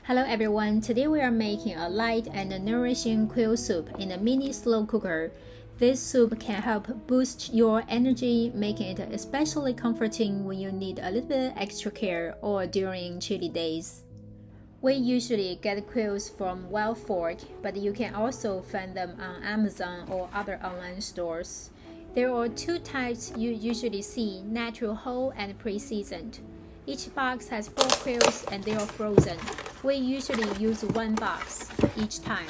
Hello everyone, today we are making a light and nourishing quail soup in a mini slow cooker. This soup can help boost your energy, making it especially comforting when you need a little bit extra care or during chilly days. We usually get quails from Wild Fork, but you can also find them on Amazon or other online stores. There are two types you usually see, natural whole and pre-seasoned. Each box has 4 quails and they are frozen. We usually use one box each time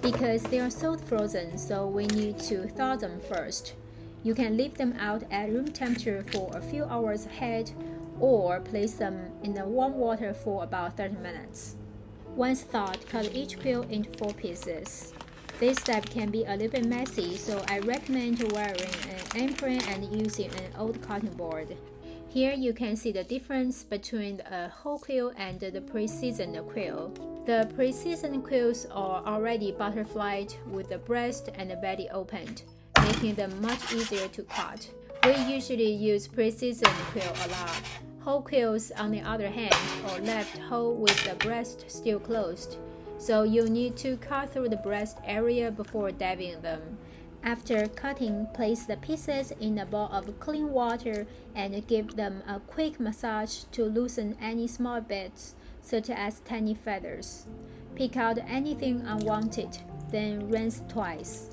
because they are so frozen, so we need to thaw them first. You can leave them out at room temperature for a few hours ahead or place them in the warm water for about 30 minutes. Once thawed, cut each quail into 4 pieces. This step can be a little bit messy, so I recommend wearing an apron and using an old cotton board. Here you can see the difference between a whole quail and the pre-seasoned quail. The pre-seasoned quails are already butterflied with the breast and the belly opened, making them much easier to cut. We usually use pre-seasoned quail a lot. Whole quails, on the other hand, are left whole with the breast still closed, so you'll need to cut through the breast area before dabbing them. After cutting, place the pieces in a bowl of clean water and give them a quick massage to loosen any small bits, such as tiny feathers. Pick out anything unwanted, then rinse twice.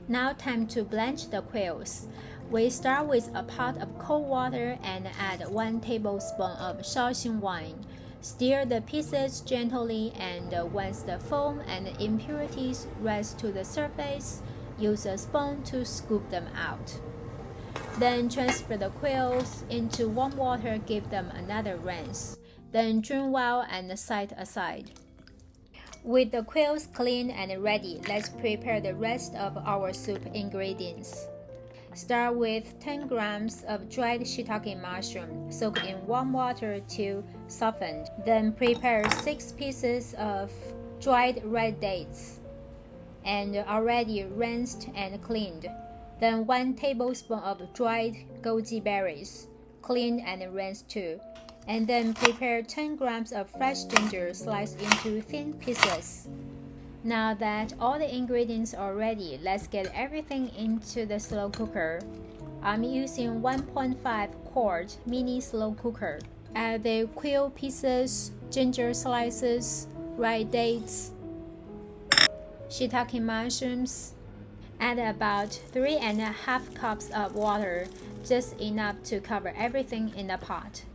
Now time to blanch the quails. We start with a pot of cold water and add 1 tablespoon of Shaoxing wine. Stir the pieces gently, and once the foam and impurities rise to the surface, use a spoon to scoop them out. Then transfer the quails into warm water, give them another rinse. Then drain well and set aside. With the quails clean and ready, let's prepare the rest of our soup ingredients. Start with 10 grams of dried shiitake mushroom, soaked in warm water till softened. Then prepare 6 pieces of dried red dates, and already rinsed and cleaned. Then 1 tablespoon of dried goji berries, cleaned and rinsed too. And then prepare 10 grams of fresh ginger sliced into thin pieces. Now that all the ingredients are ready, let's get everything into the slow cooker. I'm using 1.5 quart mini slow cooker. Add the quail pieces, ginger slices, red dates, shiitake mushrooms. Add about 3.5 cups of water, just enough to cover everything in the pot.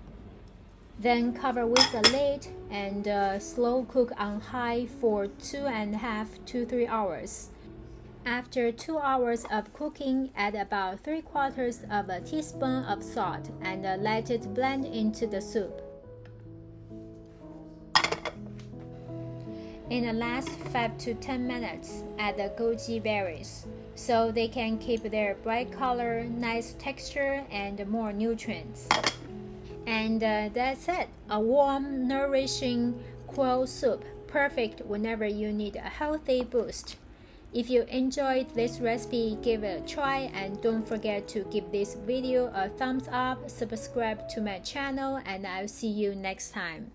Then cover with the lid and slow cook on high for 2.5 to 3 hours. After 2 hours of cooking, add about 3/4 of a teaspoon of salt and let it blend into the soup. In the last 5 to 10 minutes, add the goji berries, so they can keep their bright color, nice texture, and more nutrients. And that's it, a warm, nourishing quail soup, perfect whenever you need a healthy boost. If you enjoyed this recipe, give it a try, and don't forget to give this video a thumbs up, subscribe to my channel, and I'll see you next time.